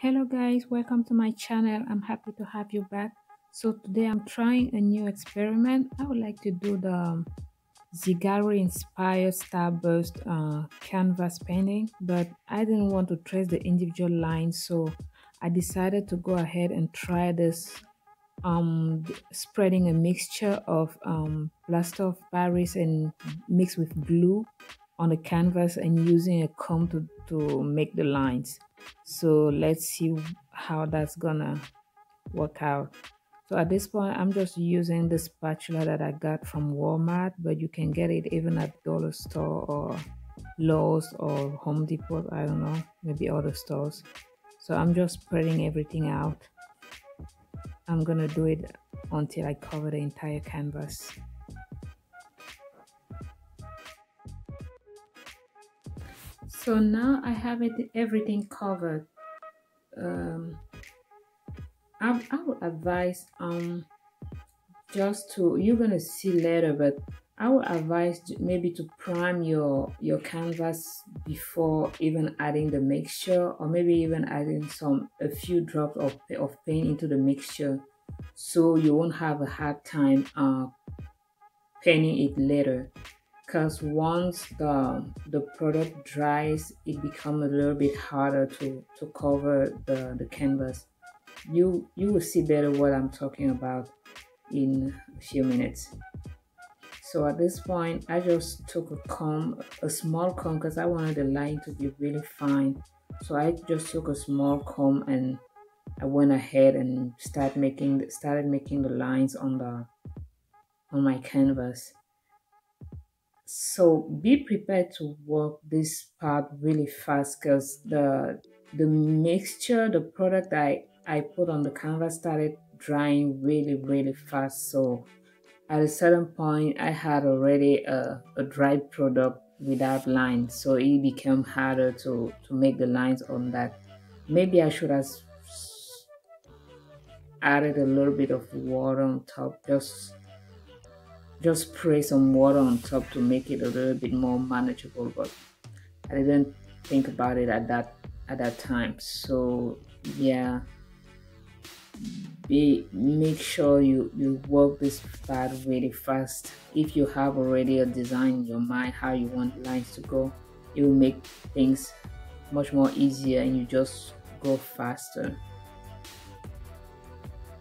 Hello guys, welcome to my channel. I'm happy to have you back. So today I'm trying a new experiment. I would like to do the z-GALLERIE inspired starburst canvas painting, but I didn't want to trace the individual lines, so I decided to go ahead and try this spreading a mixture of plaster of Paris and mixed with glue on the canvas and using a comb to make the lines. So let's see how that's gonna work out. So at this point I'm just using the spatula that I got from Walmart, but you can get it even at dollar store or Lowe's or Home Depot. I don't know, maybe other stores. So I'm just spreading everything out. I'm gonna do it until I cover the entire canvas. So now I have everything covered. I would advise just to, you're gonna see later, but I would advise maybe to prime your canvas before even adding the mixture, or maybe even adding a few drops of paint into the mixture, so you won't have a hard time painting it later. Because once the product dries, it becomes a little bit harder to cover the canvas. You will see better what I'm talking about in a few minutes. So at this point I just took a small comb, because I wanted the line to be really fine. So I just took a small comb and I went ahead and started making the lines on my canvas. So be prepared to work this part really fast, because the mixture, the product I put on the canvas started drying really fast. So at a certain point I had already a dried product without lines, so it became harder to make the lines on that. Maybe I should have added a little bit of water on top, just spray some water on top to make it a little bit more manageable, but I didn't think about it at that time. So yeah, make sure you work this part really fast. If you have already a design in your mind how you want the lines to go, it will make things much more easier and you just go faster.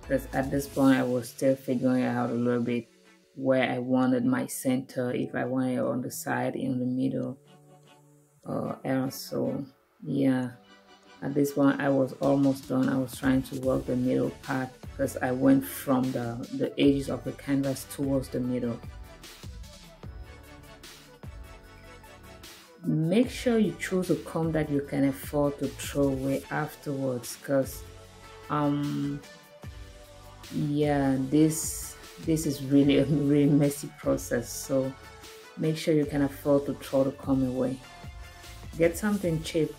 Because at this point I was still figuring out a little bit where I wanted my center, if I wanted it on the side, in the middle, or else. So yeah, at this point I was almost done. I was trying to work the middle part, because I went from the edges of the canvas towards the middle. Make sure you choose a comb that you can afford to throw away afterwards, because yeah, this is really a really messy process. So make sure you can afford to throw the comb away. Get something cheap,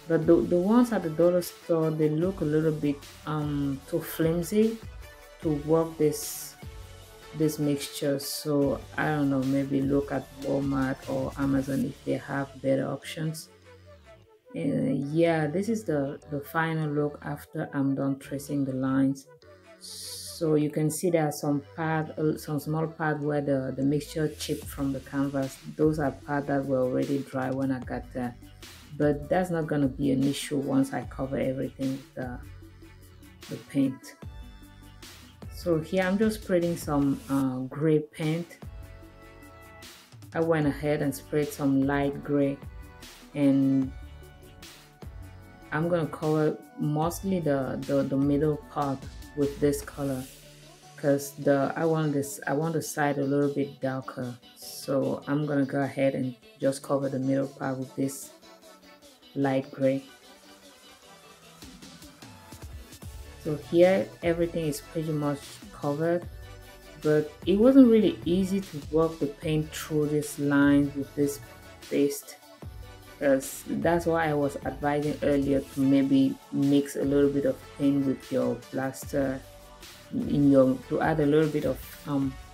but the ones at the dollar store, they look a little bit too flimsy to work this mixture. So I don't know, maybe look at Walmart or Amazon if they have better options. Yeah, this is the final look after I'm done tracing the lines. So you can see there are some small part where the mixture chipped from the canvas. Those are parts that were already dry when I got there, but that's not going to be an issue once I cover everything with the paint. So here I'm just spreading some gray paint. I went ahead and sprayed some light gray, and I'm gonna cover mostly the middle part with this color, because I want the side a little bit darker. So I'm gonna go ahead and just cover the middle part with this light gray. So here everything is pretty much covered, but it wasn't really easy to work the paint through this line with this paste, because that's why I was advising earlier to maybe mix a little bit of paint with your plaster to add a little bit of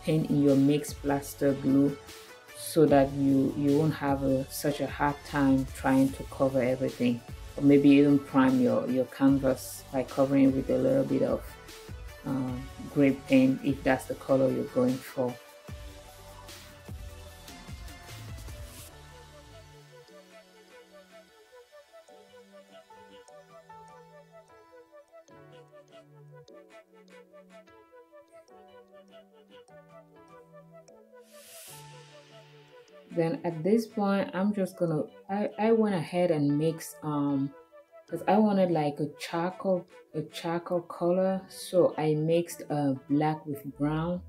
paint in your mixed plaster glue, so that you won't have such a hard time trying to cover everything. or maybe even prime your canvas by covering it with a little bit of gray paint if that's the color you're going for. Then at this point, I'm just gonna, I went ahead and mixed because I wanted like a charcoal color, so I mixed black with brown,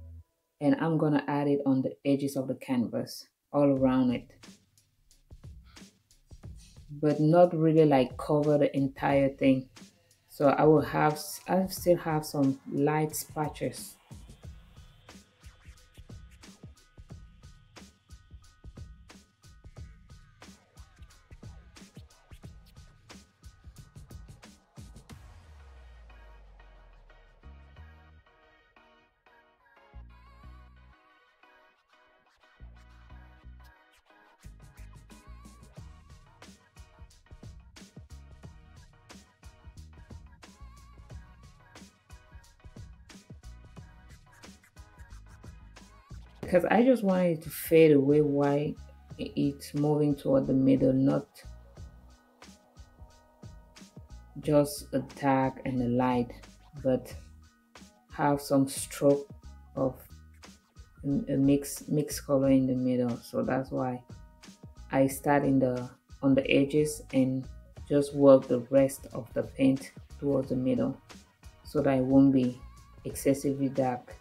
and I'm gonna add it on the edges of the canvas all around it, but not really like cover the entire thing. So I still have some light spatches. Because I just wanted it to fade away while it's moving toward the middle, not just a dark and a light, but have some stroke of a mixed color in the middle. So that's why I start on the edges and just work the rest of the paint towards the middle so that it won't be excessively dark.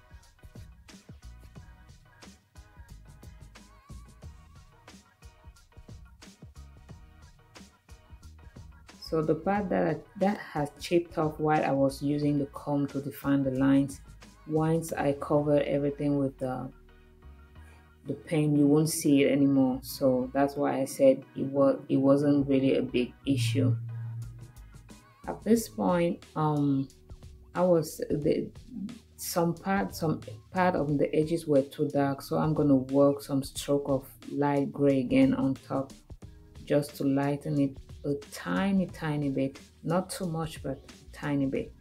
So the part that has chipped off while I was using the comb to define the lines, once I covered everything with the paint, you won't see it anymore. So that's why I said it wasn't really a big issue. At this point, some part of the edges were too dark, so I'm gonna work some stroke of light gray again on top, just to lighten it a tiny bit, not too much, but a tiny bit.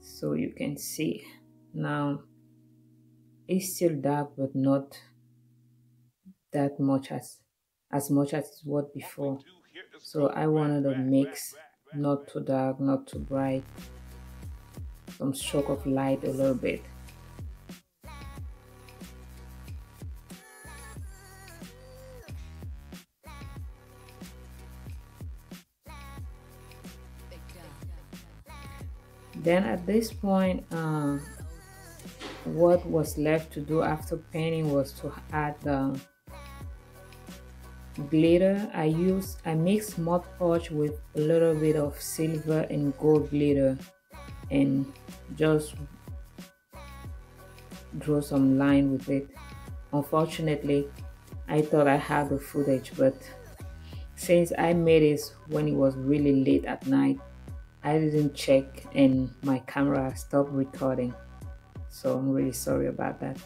So you can see now it's still dark, but not that much as much as it was before. So I wanted a mix, not too dark, not too bright, some stroke of light a little bit. Then at this point, what was left to do after painting was to add the glitter. I mixed Mod Podge with a little bit of silver and gold glitter and just draw some line with it. Unfortunately, I thought I had the footage, but since I made it when it was really late at night, I didn't check and my camera stopped recording, so I'm really sorry about that.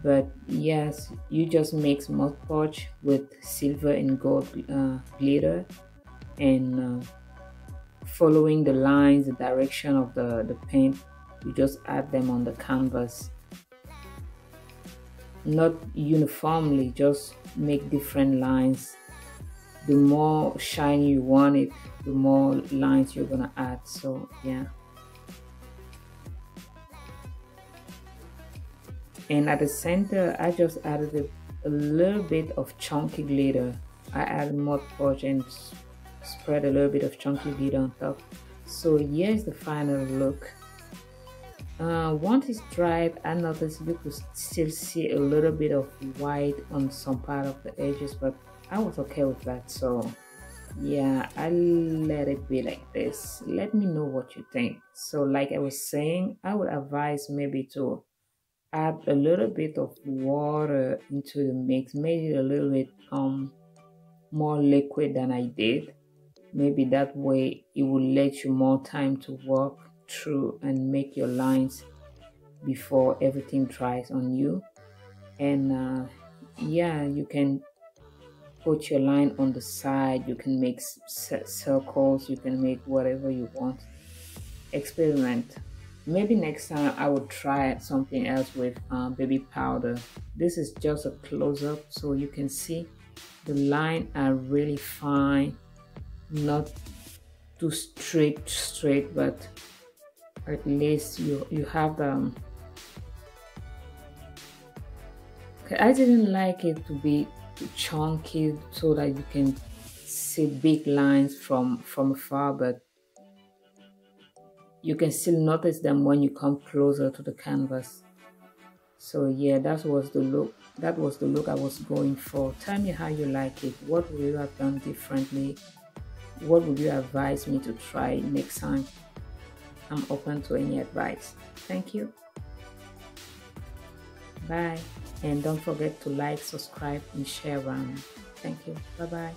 But yes, you just mix Mod Podge with silver and gold glitter, and following the lines, the direction of the paint, you just add them on the canvas. Not uniformly, just make different lines. The more shiny you want it, the more lines you're gonna add. So yeah. And at the center, I just added a little bit of chunky glitter. I added Mod Podge and spread a little bit of chunky glitter on top. So here's the final look. Once it's dried, I noticed you could still see a little bit of white on some part of the edges, but I was okay with that. So yeah, I let it be like this. Let me know what you think. So like I was saying, I would advise maybe to add a little bit of water into the mix, made it a little bit more liquid than I did. Maybe that way it will let you more time to work through and make your lines before everything dries on you. And yeah, you can put your line on the side, you can make circles, you can make whatever you want. Experiment. Maybe next time I will try something else with baby powder. This is just a close-up so you can see the line are really fine, not too straight, but at least you have the I didn't like it to be too chunky so that you can see big lines from afar, but you can still notice them when you come closer to the canvas. So yeah, that was the look I was going for. Tell me how you like it. What would you have done differently? What would you advise me to try next time? I'm open to any advice. Thank you. Bye. And don't forget to like, subscribe, and share around. Thank you. Bye-bye.